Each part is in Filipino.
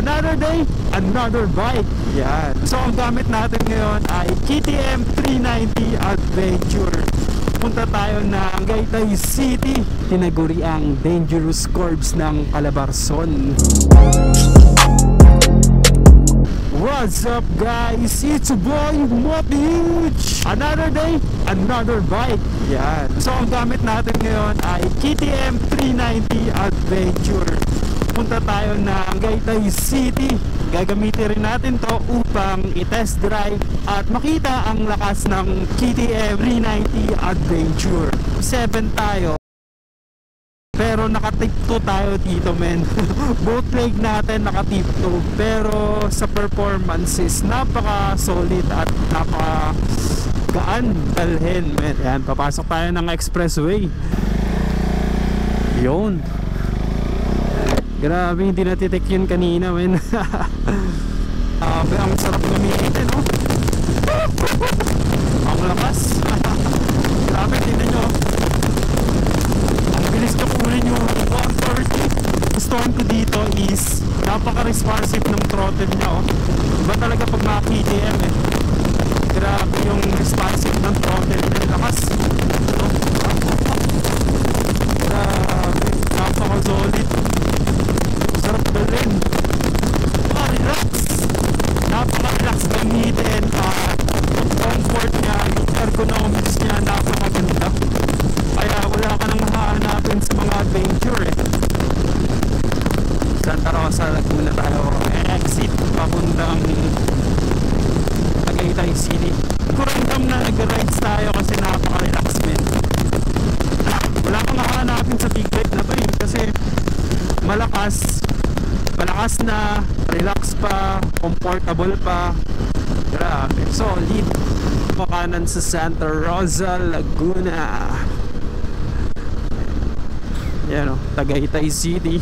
Another day, another bike. Yan. So ang gamit natin ngayon ay KTM 390 Adventure. Punta tayo ng Tagaytay City, tinaguri ang dangerous curves ng Calabarzon. What's up guys? It's your boy Motihuge. Another day, another bike. Yan. So ang gamit natin ngayon ay KTM 390 Adventure. Punta tayo ng Tagaytay City. Gagamitin rin natin to upang i-test drive at makita ang lakas ng KTM 390 Adventure. 7 tayo. Pero naka-tip 2 tayo dito men. Both leg natin naka-tip 2. Pero sa performance is napaka solid at napaka gaan dalhin men. Yan, papasok tayo ng expressway. Yun. Grabe, hindi natitik yun kanina men. Ang sarap gamitin no? Ang lakas. Grabe, tingnan nyo. Bilis ko kunin yung 130. Gustuhan ko dito is napaka-responsive ng throttle niya oh. Iba talaga pag mga KTM eh. Grabe yung responsive ng throttle niya. Lakas oh. Grabe, napaka-solid. Sarap dalhin. Relax. Napaka-relax gamitin. Yung comfort niya, yung ergonomics niya, napakaganda. Kaya wala ka nang hahanapin sa mga adventure eh. Santa Rosa, Laguna tayo exit papuntang Tagaytay City. Kurandam na nag-rides tayo kasi napaka-relax men. Wala kang hahanapin sa big bike na to eh. Kasi malakas na, relax pa, comfortable pa. Grabe, solid. Pakanan sa Santa Rosa, Laguna. Yan o, Tagaytay City.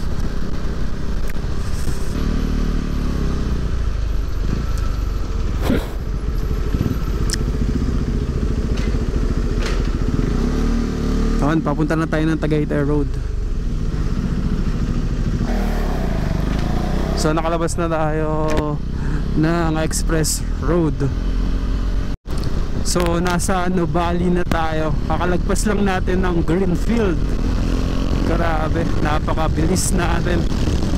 Ayan, papunta na tayo ng Tagaytay Road. So nakalabas na tayo ng Express Road. So nasa Nubali na tayo. Kakalagpas lang natin ng Greenfield. Grabe, napakabilis natin.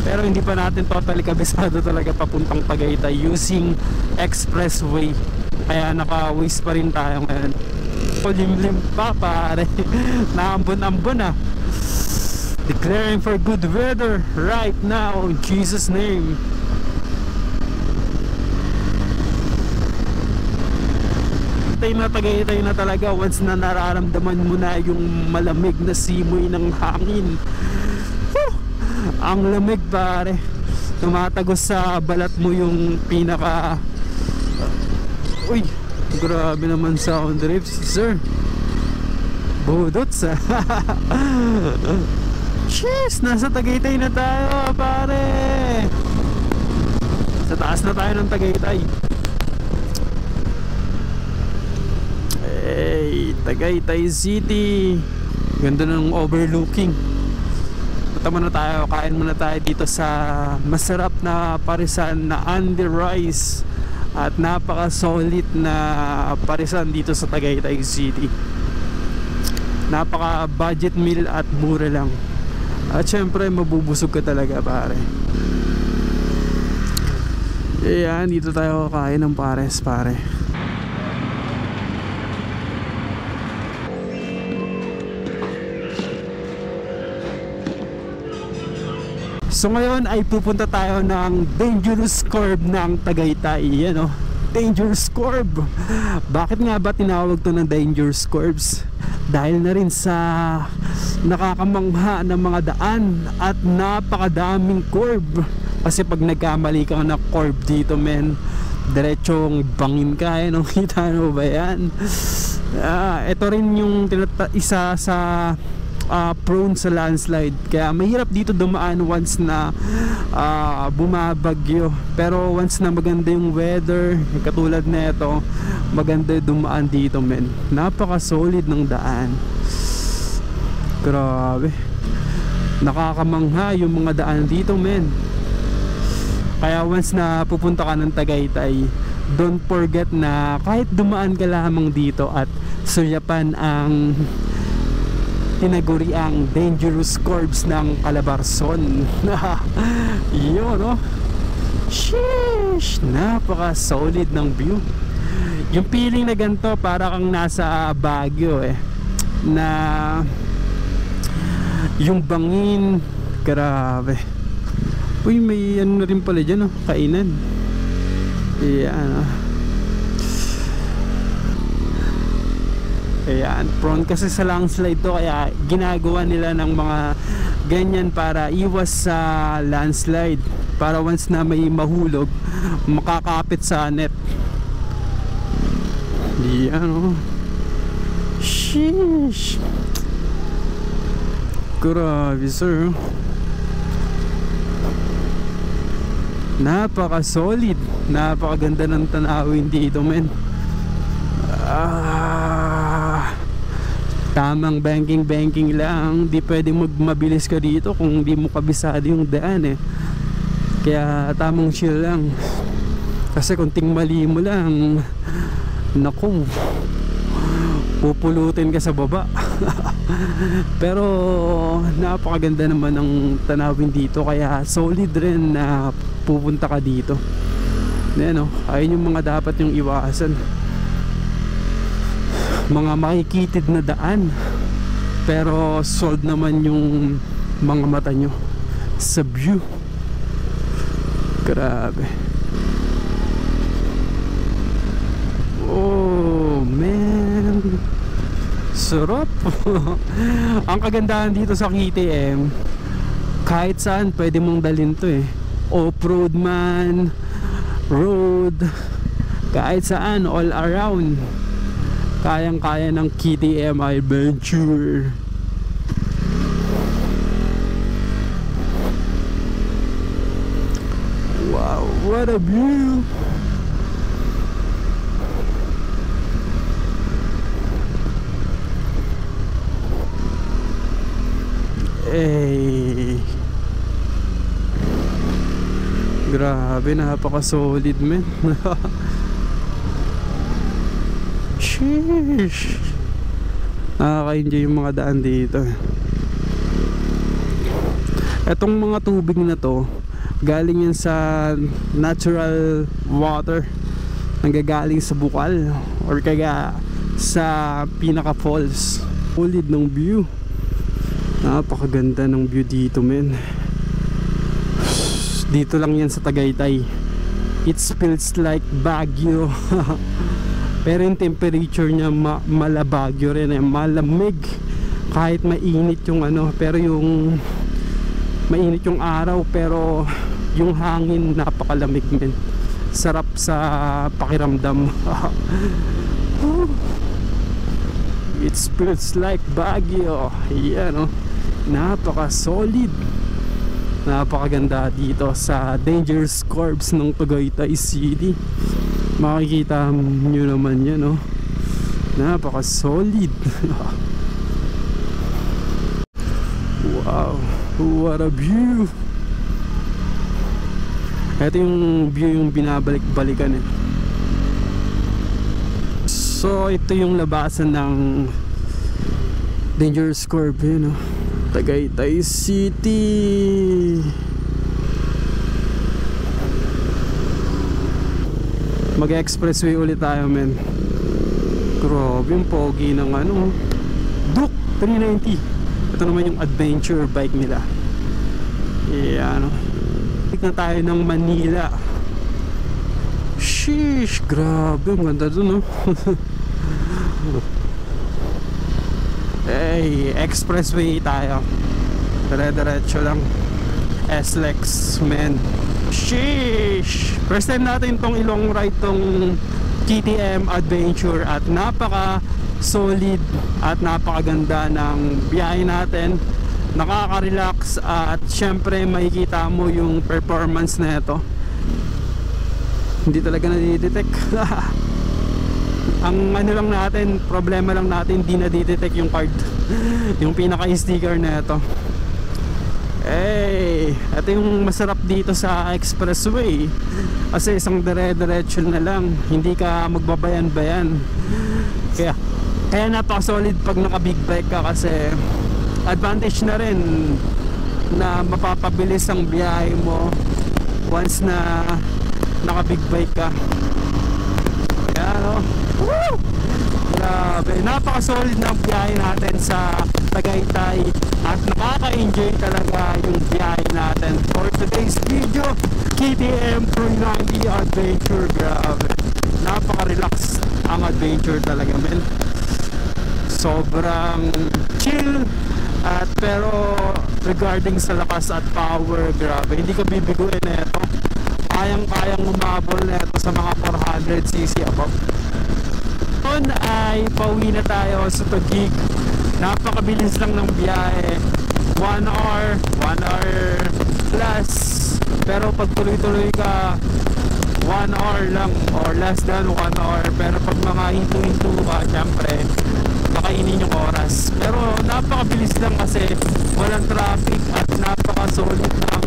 Pero hindi pa natin totally kabisado talaga papuntang Tagaytay using expressway. Kaya naka-waste pa rin tayo ngayon. Limlim pa pare. Naambon-ambon na. Declaring for good weather right now in Jesus' name. Tagaytay na talaga once na nararamdaman mo na yung malamig na simoy ng hangin. Ang lamig pare. Tumatagos sa balat mo yung pinaka uy, grabe naman sound drifts sir. Budots Cheers! Nasa Tagaytay na tayo pare. Sa taas na tayo ng Tagaytay. Hey, Tagaytay City. Ganda ng overlooking. Punta muna tayo, kain muna tayo dito sa masarap na parisan na Andy Rice. At napaka-solid na parisan dito sa Tagaytay City. Napaka-budget meal at mura lang. At syempre mabubusog ka talaga pare. Ayan, dito tayo kain ng pares pare. So ngayon ay pupunta tayo ng dangerous curve ng Tagaytay. Yan o, dangerous curve. Bakit nga ba tinawag to ng dangerous curves? Dahil na rin sa nakakamangha ng mga daan at napakadaming curve. Kasi pag nagkamali ka na curve dito men, diretsong bangin ka eh. Kita mo ba yan? Ito rin yung isa sa prone sa landslide. Kaya mahirap dito dumaan once na bumabagyo. Pero once na maganda yung weather, katulad na ito, maganda dumaan dito men. Napaka solid ng daan. Grabe, nakakamangha yung mga daan dito men. Kaya once na pupunta ka ng Tagaytay, don't forget na kahit dumaan ka lamang dito at suyapan ang tinaguriang dangerous curves ng Calabarzon. Yun, no? Sheesh! Napaka solid ng view. Yung feeling na ganito, para kang nasa Baguio na yung bangin, grabe. Uy, may ano rin pala dyan, kainan. Ayan, ayan, prone kasi sa landslide to, kaya ginagawa nila ng mga ganyan para iwas sa landslide, para once na may mahulog, makakapit sa net. Ayan, sheesh, grabe sir. Napaka solid, napakaganda ng tanawin dito, men. Tamang banking lang, di pwedeng mabilis ka dito kung di mo kabisado yung daan kaya tamang chill lang, kasi kunting mali mo lang, naku, pupulutin ka sa baba. Pero napakaganda naman ng tanawin dito, kaya solid rin na pupunta ka dito. Ayan, ayun yung mga dapat yung iwasan, mga makikitid na daan, pero solid naman yung mga mata nyo sa view. Grabe. Oh man, sarap. Ang kagandahan dito sa KTM, kahit saan pwede mong dalhin to off-road man, road, kahit saan, all around, kayang-kaya ng KTM Adventure. Wow, what a view. Hey, grabe, napaka-solid, men. Sheesh, nakaka-enjoy yung mga daan dito. Etong mga tubig na to, galing yan sa natural water, nanggagaling sa bukal or kaya sa pinaka falls. Solid ng view, napakaganda ng view dito, men. Dito lang yan sa Tagaytay. It feels like Baguio. Pero yung temperature niya mala Baguio rin, malamig. Kahit mainit yung pero yung mainit yung araw, pero yung hangin napakalamig, men. Sarap sa pakiramdam. It feels like Baguio. Yan, napaka solid, napakaganda dito sa dangerous curves ng Tagaytay City. Makikita nyo naman yan, napaka solid. Wow, what a view. Ito yung view yung binabalik-balikan So ito yung labasan ng dangerous curve, Tagaytay City. Mag-expressway ulit tayo, men. Grabe yung pogi ng Duke 390. Ito naman yung adventure bike nila. Ayan, Balik na tayo ng Manila. Sheesh, grabe, ang ganda dun, Hey, expressway tayo. Dire-diretso lang. SLEX, man. Sheesh! First time natin tong ilong ride tong KTM Adventure, at napaka solid at napakaganda ng biyahe natin. Nakaka-relax, at syempre makikita mo yung performance na ito. Hindi talaga nadidetect. Ang lang natin, problema lang natin, hindi nadidetect yung card. Yung pinaka-sticker na ito. Eh, ito yung masarap dito sa expressway. Kasi isang dire-diretso na lang, hindi ka magbabayan-bayan. Kaya napaka-solid pag naka-big bike ka, kasi advantage na rin na mapapabilis ang biyahe mo once na naka-big bike ka. Kaya no, woo! Grabe, napaka-solid ng biyahe natin sa Tagaytay at nakaka-enjoy talaga yung biyahe natin. For today's video, KTM 390 Adventure. Grabe, napaka-relax ang adventure talaga, men. Sobrang chill. At pero regarding sa lakas at power, grabe, hindi ka bibiguin na ito. Kayang-kayang umabol na ito sa mga 400cc above. Noon ay pauwi na tayo sa Taguig. Napakabilis lang ng biyahe, 1 hour plus. Pero pag tuloy-tuloy ka, 1 hour lang or less than 1 hour. Pero pag mga hinto-hinto ka, syempre makainin yung oras. Pero napakabilis lang kasi walang traffic at napaka-solid ng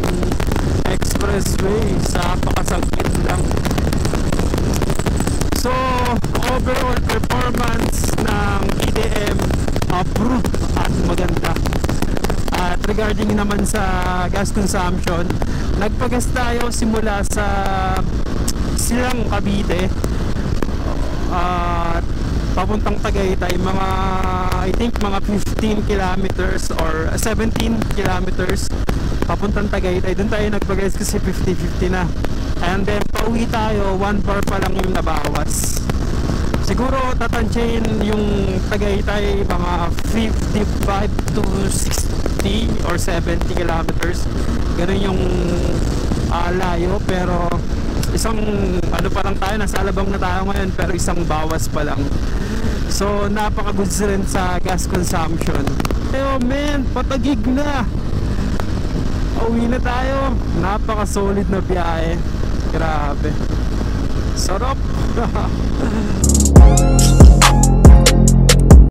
expressway. Napakasaglit lang. So overall performance ng KTM approved at maganda. At regarding naman sa gas consumption, nagpagas tayo simula sa Silang Cavite at papuntang Tagaytay, mga I think mga 15 kilometers or 17 kilometers papuntang Tagaytay. Doon tayo nagpagas kasi 50-50 na. And then pauwi tayo, 1 bar pa lang yung nabawas. Siguro tatansyahin yung Tagaytay mga 55 to 60 or 70 kilometers. Ganun yung layo, pero isang ano pa lang tayo, nasa Alabang na tayo ngayon, pero isang bawas pa lang. So napaka-goods rin sa gas consumption. Oh man, patagig na. Uwi na tayo. Napaka-solid na biyahe. Grabe. Sarap.